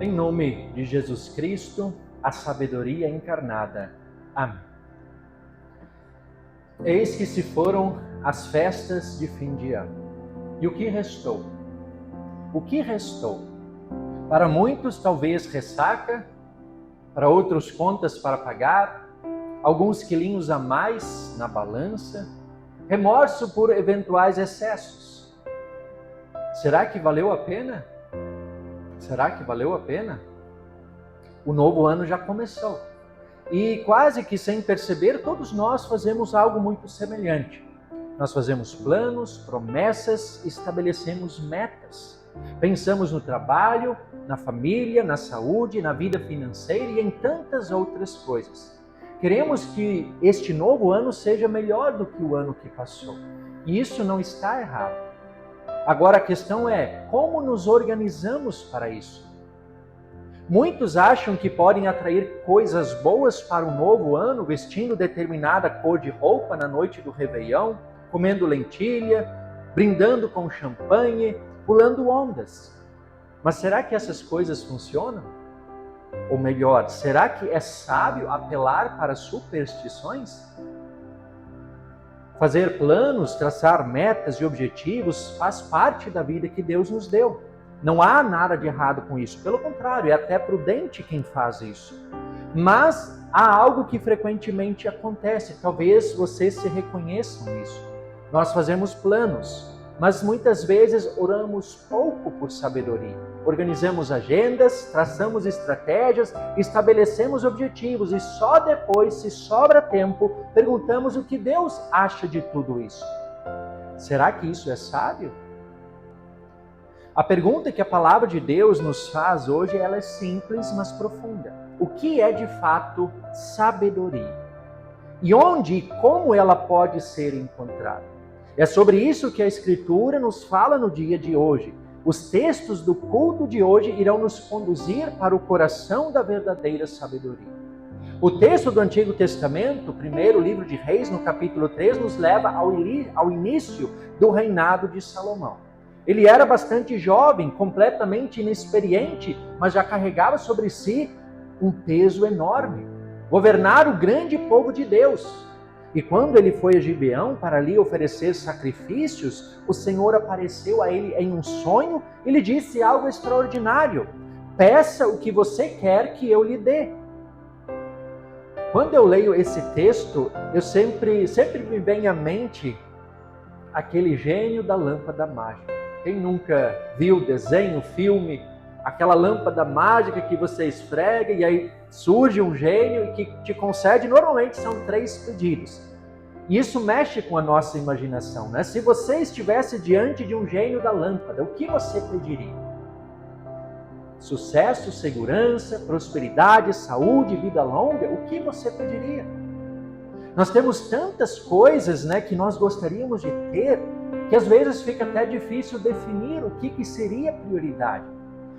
Em nome de Jesus Cristo, a sabedoria encarnada. Amém. Eis que se foram as festas de fim de ano. E o que restou? O que restou? Para muitos, talvez ressaca, para outros, contas para pagar, alguns quilinhos a mais na balança, remorso por eventuais excessos. Será que valeu a pena? Será que valeu a pena? O novo ano já começou. E quase que sem perceber, todos nós fazemos algo muito semelhante. Nós fazemos planos, promessas, estabelecemos metas. Pensamos no trabalho, na família, na saúde, na vida financeira e em tantas outras coisas. Queremos que este novo ano seja melhor do que o ano que passou. E isso não está errado. Agora a questão é, como nos organizamos para isso? Muitos acham que podem atrair coisas boas para o novo ano, vestindo determinada cor de roupa na noite do Réveillon, comendo lentilha, brindando com champanhe, pulando ondas. Mas será que essas coisas funcionam? Ou melhor, será que é sábio apelar para superstições? Fazer planos, traçar metas e objetivos faz parte da vida que Deus nos deu. Não há nada de errado com isso. Pelo contrário, é até prudente quem faz isso. Mas há algo que frequentemente acontece. Talvez vocês se reconheçam nisso. Nós fazemos planos, mas muitas vezes oramos pouco por sabedoria. Organizamos agendas, traçamos estratégias, estabelecemos objetivos e só depois, se sobra tempo, perguntamos o que Deus acha de tudo isso. Será que isso é sábio? A pergunta que a palavra de Deus nos faz hoje, ela é simples, mas profunda. O que é de fato sabedoria? E onde e como ela pode ser encontrada? É sobre isso que a Escritura nos fala no dia de hoje. Os textos do culto de hoje irão nos conduzir para o coração da verdadeira sabedoria. O texto do Antigo Testamento, o primeiro livro de Reis, no capítulo 3, nos leva ao início do reinado de Salomão. Ele era bastante jovem, completamente inexperiente, mas já carregava sobre si um peso enorme. Governar o grande povo de Deus. E quando ele foi a Gibeão para ali oferecer sacrifícios, o Senhor apareceu a ele em um sonho e lhe disse algo extraordinário. Peça o que você quer que eu lhe dê. Quando eu leio esse texto, eu sempre me vem à mente aquele gênio da lâmpada mágica. Quem nunca viu desenho, filme, aquela lâmpada mágica que você esfrega e aí surge um gênio e que te concede, normalmente são 3 pedidos. E isso mexe com a nossa imaginação, né? Se você estivesse diante de um gênio da lâmpada, o que você pediria? Sucesso, segurança, prosperidade, saúde, vida longa, o que você pediria? Nós temos tantas coisas, né, que nós gostaríamos de ter, que às vezes fica até difícil definir o que seria prioridade.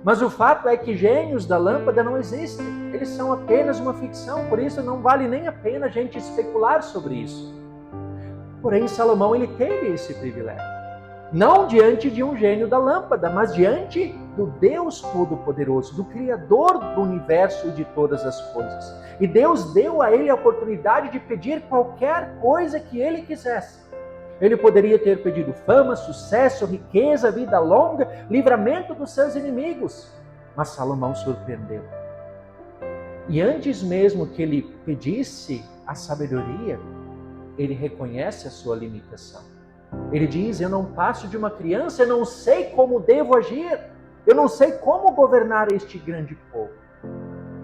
Mas o fato é que gênios da lâmpada não existem. Eles são apenas uma ficção, por isso não vale nem a pena a gente especular sobre isso. Porém, Salomão, ele teve esse privilégio. Não diante de um gênio da lâmpada, mas diante do Deus Todo-Poderoso, do Criador do universo e de todas as coisas. E Deus deu a ele a oportunidade de pedir qualquer coisa que ele quisesse. Ele poderia ter pedido fama, sucesso, riqueza, vida longa, livramento dos seus inimigos. Mas Salomão surpreendeu. E antes mesmo que ele pedisse a sabedoria, ele reconhece a sua limitação. Ele diz, eu não passo de uma criança, eu não sei como devo agir, eu não sei como governar este grande povo.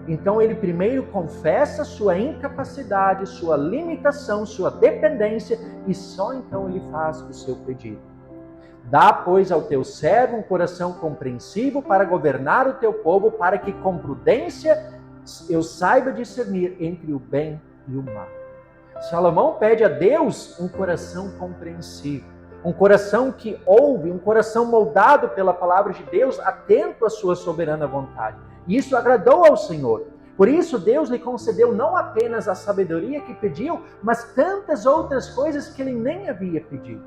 Então ele primeiro confessa sua incapacidade, sua limitação, sua dependência e só então ele faz o seu pedido. Dá, pois, ao teu servo um coração compreensivo para governar o teu povo, para que com prudência eu saiba discernir entre o bem e o mal. Salomão pede a Deus um coração compreensivo, um coração que ouve, um coração moldado pela palavra de Deus, atento à sua soberana vontade. E isso agradou ao Senhor. Por isso Deus lhe concedeu não apenas a sabedoria que pediu, mas tantas outras coisas que ele nem havia pedido.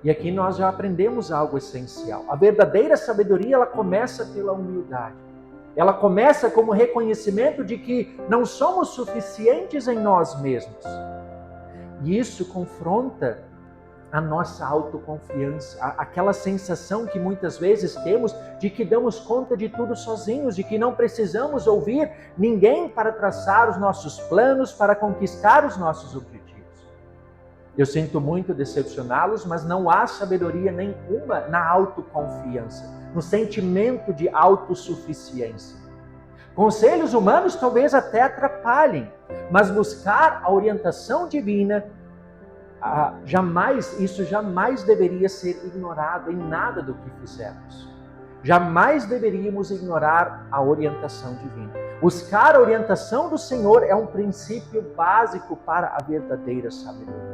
E aqui nós já aprendemos algo essencial. A verdadeira sabedoria, ela começa pela humildade. Ela começa como reconhecimento de que não somos suficientes em nós mesmos. E isso confronta a nossa autoconfiança, aquela sensação que muitas vezes temos de que damos conta de tudo sozinhos, de que não precisamos ouvir ninguém para traçar os nossos planos, para conquistar os nossos objetivos. Eu sinto muito decepcioná-los, mas não há sabedoria nenhuma na autoconfiança, no sentimento de autossuficiência. Conselhos humanos talvez até atrapalhem, mas buscar a orientação divina, isso jamais deveria ser ignorado em nada do que fizermos. Jamais deveríamos ignorar a orientação divina. Buscar a orientação do Senhor é um princípio básico para a verdadeira sabedoria.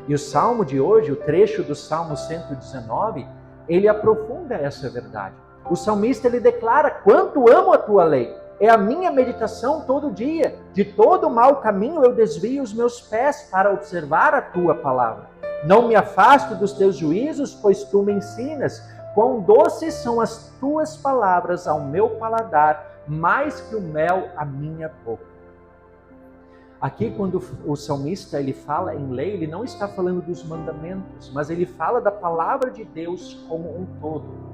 E o salmo de hoje, o trecho do Salmo 119, ele aprofunda essa verdade. O salmista, ele declara: quanto amo a tua lei, é a minha meditação todo dia. De todo mau caminho eu desvio os meus pés para observar a tua palavra. Não me afasto dos teus juízos, pois tu me ensinas. Quão doces são as tuas palavras ao meu paladar, mais que o mel à minha boca. Aqui, quando o salmista ele fala em lei, ele não está falando dos mandamentos, mas ele fala da palavra de Deus como um todo.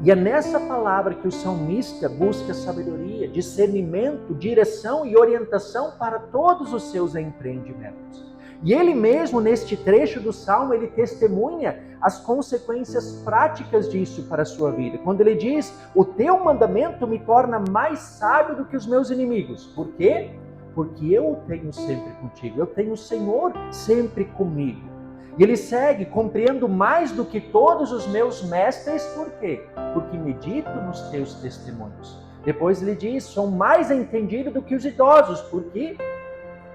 E é nessa palavra que o salmista busca sabedoria, discernimento, direção e orientação para todos os seus empreendimentos. E ele mesmo, neste trecho do Salmo, ele testemunha as consequências práticas disso para a sua vida. Quando ele diz: o teu mandamento me torna mais sábio do que os meus inimigos. Por quê? Porque eu o tenho sempre contigo, eu tenho o Senhor sempre comigo. E ele segue: compreendo mais do que todos os meus mestres. Por quê? Porque medito nos teus testemunhos. Depois ele diz: sou mais entendido do que os idosos. Por quê?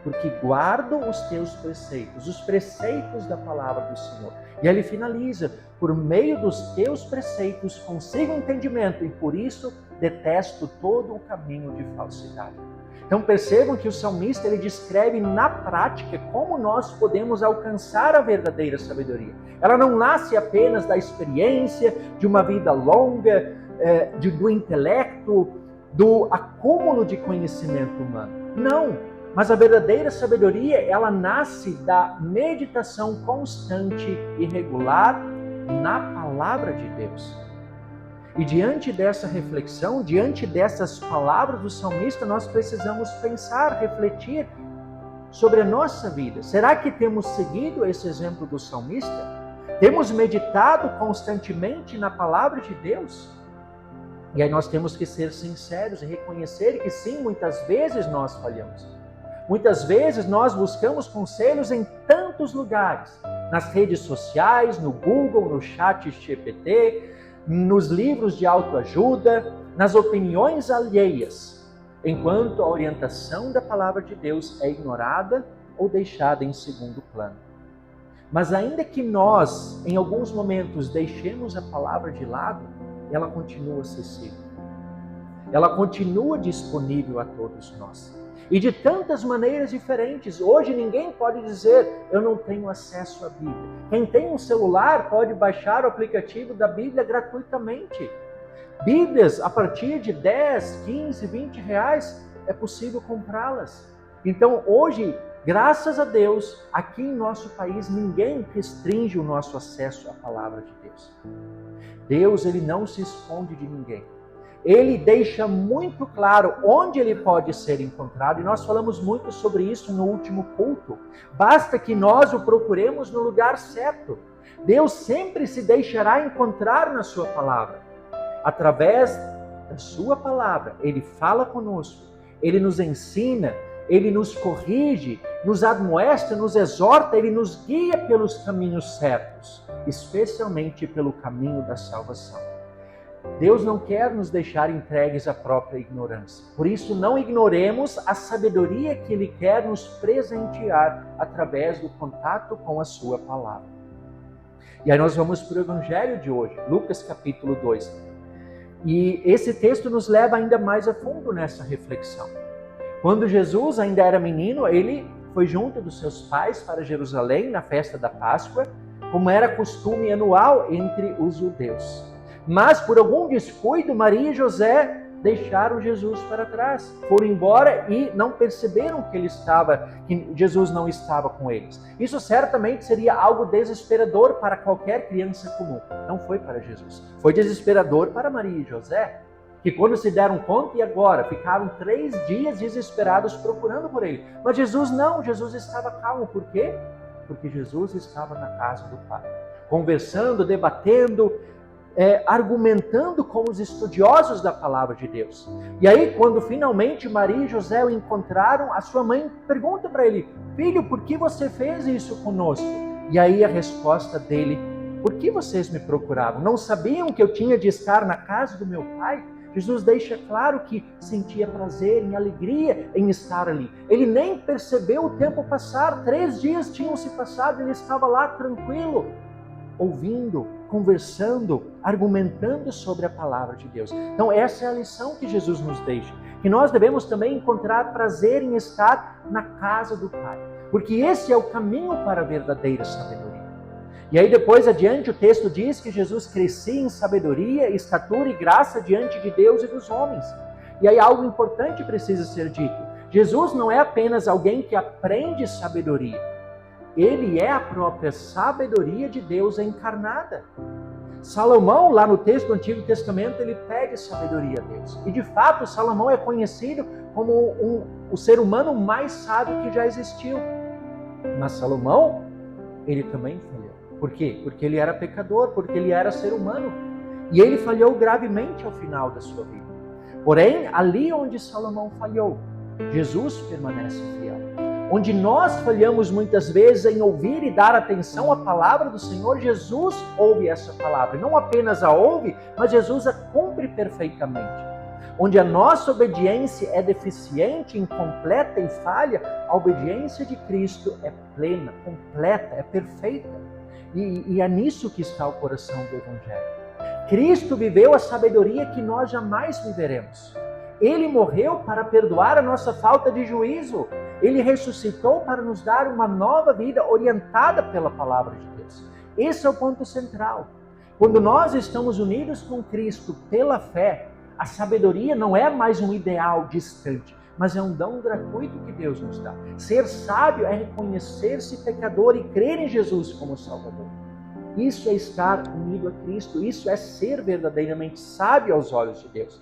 Porque guardo os teus preceitos, os preceitos da palavra do Senhor. E aí ele finaliza: por meio dos teus preceitos consigo entendimento, e por isso detesto todo o caminho de falsidade. Então percebam que o salmista ele descreve na prática como nós podemos alcançar a verdadeira sabedoria. Ela não nasce apenas da experiência, de uma vida longa, do intelecto, do acúmulo de conhecimento humano. Não, mas a verdadeira sabedoria ela nasce da meditação constante e regular na palavra de Deus. E diante dessa reflexão, diante dessas palavras do salmista, nós precisamos pensar, refletir sobre a nossa vida. Será que temos seguido esse exemplo do salmista? Temos meditado constantemente na palavra de Deus? E aí nós temos que ser sinceros e reconhecer que sim, muitas vezes nós falhamos. Muitas vezes nós buscamos conselhos em tantos lugares, nas redes sociais, no Google, no chat GPT, nos livros de autoajuda, nas opiniões alheias, enquanto a orientação da palavra de Deus é ignorada ou deixada em segundo plano. Mas ainda que nós, em alguns momentos, deixemos a palavra de lado, ela continua acessível. Ela continua disponível a todos nós. E de tantas maneiras diferentes. Hoje ninguém pode dizer: eu não tenho acesso à Bíblia. Quem tem um celular pode baixar o aplicativo da Bíblia gratuitamente. Bíblias a partir de 10, 15, 20 reais é possível comprá-las. Então hoje, graças a Deus, aqui em nosso país ninguém restringe o nosso acesso à palavra de Deus. Deus, ele não se esconde de ninguém. Ele deixa muito claro onde ele pode ser encontrado, e nós falamos muito sobre isso no último culto. Basta que nós o procuremos no lugar certo. Deus sempre se deixará encontrar na sua palavra. Através da sua palavra, ele fala conosco, ele nos ensina, ele nos corrige, nos admoesta, nos exorta, ele nos guia pelos caminhos certos, especialmente pelo caminho da salvação. Deus não quer nos deixar entregues à própria ignorância. Por isso, não ignoremos a sabedoria que Ele quer nos presentear através do contato com a sua palavra. E aí nós vamos para o Evangelho de hoje, Lucas capítulo 2. E esse texto nos leva ainda mais a fundo nessa reflexão. Quando Jesus ainda era menino, ele foi junto dos seus pais para Jerusalém na festa da Páscoa, como era costume anual entre os judeus. Mas por algum descuido, Maria e José deixaram Jesus para trás, foram embora e não perceberam que Jesus não estava com eles. Isso certamente seria algo desesperador para qualquer criança comum. Não foi para Jesus. Foi desesperador para Maria e José, que quando se deram conta e agora ficaram 3 dias desesperados procurando por ele. Mas Jesus não, Jesus estava calmo. Por quê? Porque Jesus estava na casa do Pai, conversando, debatendo, argumentando com os estudiosos da palavra de Deus. E aí, quando finalmente Maria e José o encontraram, a sua mãe pergunta para ele: filho, por que você fez isso conosco? E aí a resposta dele: por que vocês me procuravam? Não sabiam que eu tinha de estar na casa do meu pai? Jesus deixa claro que sentia prazer e alegria em estar ali. Ele nem percebeu o tempo passar. 3 dias tinham se passado, ele estava lá tranquilo, ouvindo, conversando, argumentando sobre a palavra de Deus. Então essa é a lição que Jesus nos deixa, que nós devemos também encontrar prazer em estar na casa do Pai, porque esse é o caminho para a verdadeira sabedoria. E aí depois adiante o texto diz que Jesus crescia em sabedoria, estatura e graça diante de Deus e dos homens. E aí algo importante precisa ser dito: Jesus não é apenas alguém que aprende sabedoria, ele é a própria sabedoria de Deus encarnada. Salomão, lá no texto do Antigo Testamento, ele pede sabedoria a Deus. E de fato, Salomão é conhecido como o ser humano mais sábio que já existiu. Mas Salomão, ele também falhou. Por quê? Porque ele era pecador, porque ele era ser humano. E ele falhou gravemente ao final da sua vida. Porém, ali onde Salomão falhou, Jesus permanece fiel. Onde nós falhamos muitas vezes em ouvir e dar atenção à palavra do Senhor, Jesus ouve essa palavra. Não apenas a ouve, mas Jesus a cumpre perfeitamente. Onde a nossa obediência é deficiente, incompleta e falha, a obediência de Cristo é plena, completa, é perfeita. E é nisso que está o coração do Evangelho. Cristo viveu a sabedoria que nós jamais viveremos. Ele morreu para perdoar a nossa falta de juízo. Ele ressuscitou para nos dar uma nova vida orientada pela palavra de Deus. Esse é o ponto central. Quando nós estamos unidos com Cristo pela fé, a sabedoria não é mais um ideal distante, mas é um dom gratuito que Deus nos dá. Ser sábio é reconhecer-se pecador e crer em Jesus como Salvador. Isso é estar unido a Cristo, isso é ser verdadeiramente sábio aos olhos de Deus.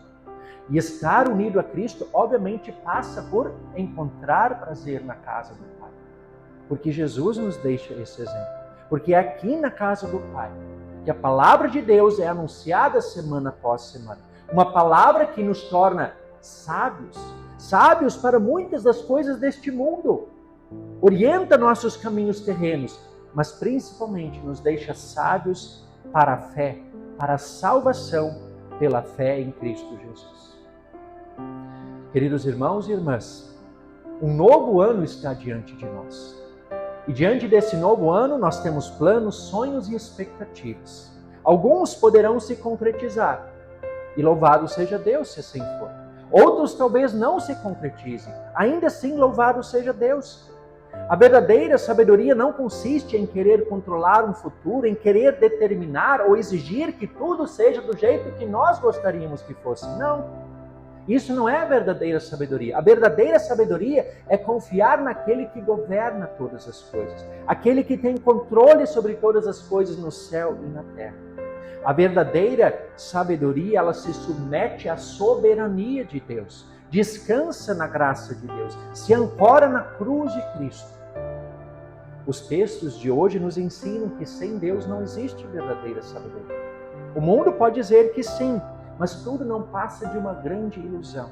E estar unido a Cristo, obviamente, passa por encontrar prazer na casa do Pai. Porque Jesus nos deixa esse exemplo. Porque é aqui na casa do Pai que a palavra de Deus é anunciada semana após semana. Uma palavra que nos torna sábios. Sábios para muitas das coisas deste mundo. Orienta nossos caminhos terrenos, mas principalmente nos deixa sábios para a fé, para a salvação pela fé em Cristo Jesus. Queridos irmãos e irmãs, um novo ano está diante de nós. E diante desse novo ano nós temos planos, sonhos e expectativas. Alguns poderão se concretizar, e louvado seja Deus se assim for. Outros talvez não se concretizem, ainda assim louvado seja Deus. A verdadeira sabedoria não consiste em querer controlar um futuro, em querer determinar ou exigir que tudo seja do jeito que nós gostaríamos que fosse. Não. Isso não é a verdadeira sabedoria. A verdadeira sabedoria é confiar naquele que governa todas as coisas. Aquele que tem controle sobre todas as coisas no céu e na terra. A verdadeira sabedoria, ela se submete à soberania de Deus. Descansa na graça de Deus. Se ancora na cruz de Cristo. Os textos de hoje nos ensinam que sem Deus não existe verdadeira sabedoria. O mundo pode dizer que sim, mas tudo não passa de uma grande ilusão.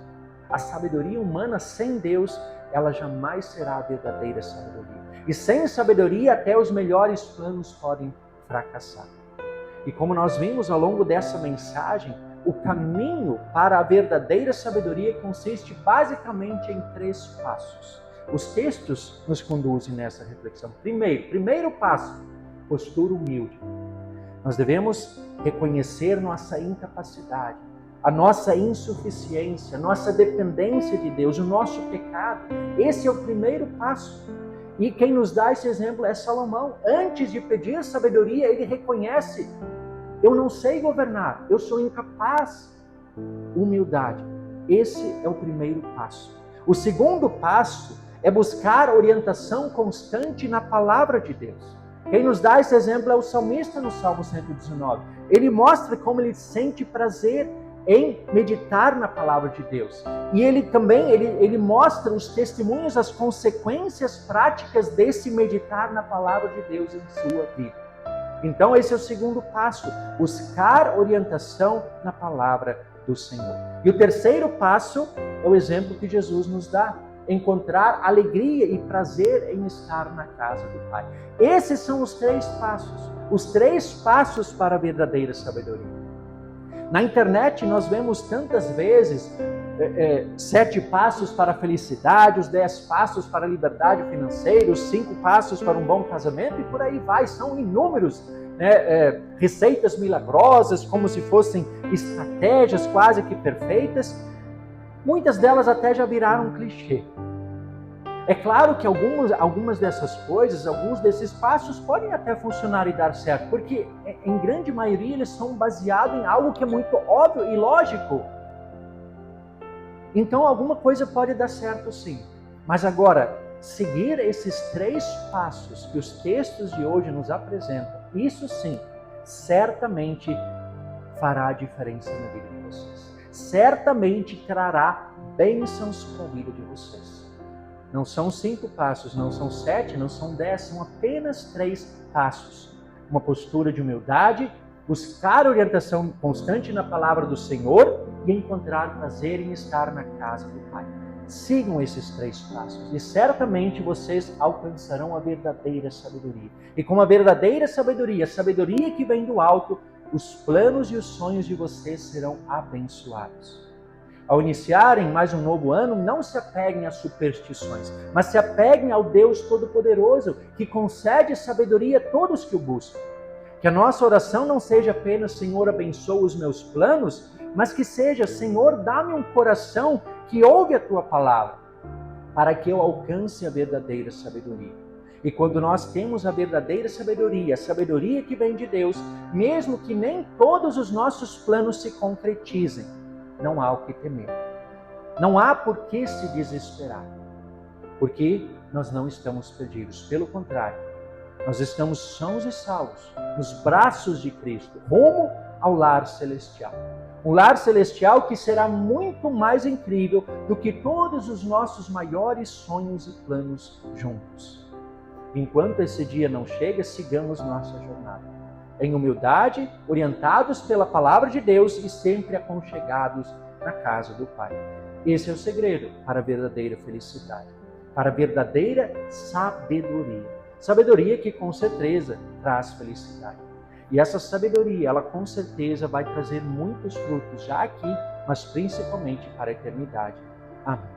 A sabedoria humana sem Deus, ela jamais será a verdadeira sabedoria. E sem sabedoria, até os melhores planos podem fracassar. E como nós vimos ao longo dessa mensagem, o caminho para a verdadeira sabedoria consiste basicamente em 3 passos. Os textos nos conduzem nessa reflexão. Primeiro passo, postura humilde. Nós devemos reconhecer nossa incapacidade, a nossa insuficiência, a nossa dependência de Deus, o nosso pecado. Esse é o primeiro passo. E quem nos dá esse exemplo é Salomão. Antes de pedir sabedoria, ele reconhece: eu não sei governar, eu sou incapaz. Humildade. Esse é o primeiro passo. O segundo passo é buscar orientação constante na palavra de Deus. Quem nos dá esse exemplo é o salmista no Salmo 119. Ele mostra como ele sente prazer em meditar na palavra de Deus. E ele também, ele mostra os testemunhos, as consequências práticas desse meditar na palavra de Deus em sua vida. Então esse é o segundo passo, buscar orientação na palavra do Senhor. E o terceiro passo é o exemplo que Jesus nos dá: encontrar alegria e prazer em estar na casa do Pai. Esses são os três passos para a verdadeira sabedoria. Na internet nós vemos tantas vezes 7 passos para a felicidade, os 10 passos para a liberdade financeira, os 5 passos para um bom casamento e por aí vai. São inúmeros, receitas milagrosas, como se fossem estratégias quase que perfeitas. Muitas delas até já viraram clichê. É claro que algumas dessas coisas, alguns desses passos podem até funcionar e dar certo, porque em grande maioria eles são baseados em algo que é muito óbvio e lógico. Então alguma coisa pode dar certo sim. Mas agora, seguir esses 3 passos que os textos de hoje nos apresentam, isso sim, certamente fará a diferença na vida de vocês. Certamente trará bênçãos para a vida de vocês. Não são 5 passos, não são 7, não são 10, são apenas 3 passos. Uma postura de humildade, buscar orientação constante na palavra do Senhor e encontrar prazer em estar na casa do Pai. Sigam esses 3 passos e certamente vocês alcançarão a verdadeira sabedoria. E com a verdadeira sabedoria, a sabedoria que vem do alto, os planos e os sonhos de vocês serão abençoados. Ao iniciarem mais um novo ano, não se apeguem a superstições, mas se apeguem ao Deus Todo-Poderoso, que concede sabedoria a todos que o buscam. Que a nossa oração não seja apenas: Senhor, abençoa os meus planos, mas que seja: Senhor, dá-me um coração que ouve a Tua palavra, para que eu alcance a verdadeira sabedoria. E quando nós temos a verdadeira sabedoria, a sabedoria que vem de Deus, mesmo que nem todos os nossos planos se concretizem, não há o que temer. Não há por que se desesperar. Porque nós não estamos perdidos. Pelo contrário, nós estamos sãos e salvos nos braços de Cristo, rumo ao lar celestial. Um lar celestial que será muito mais incrível do que todos os nossos maiores sonhos e planos juntos. Enquanto esse dia não chega, sigamos nossa jornada em humildade, orientados pela palavra de Deus e sempre aconchegados na casa do Pai. Esse é o segredo para a verdadeira felicidade, para a verdadeira sabedoria. Sabedoria que com certeza traz felicidade. E essa sabedoria, ela com certeza vai trazer muitos frutos já aqui, mas principalmente para a eternidade. Amém.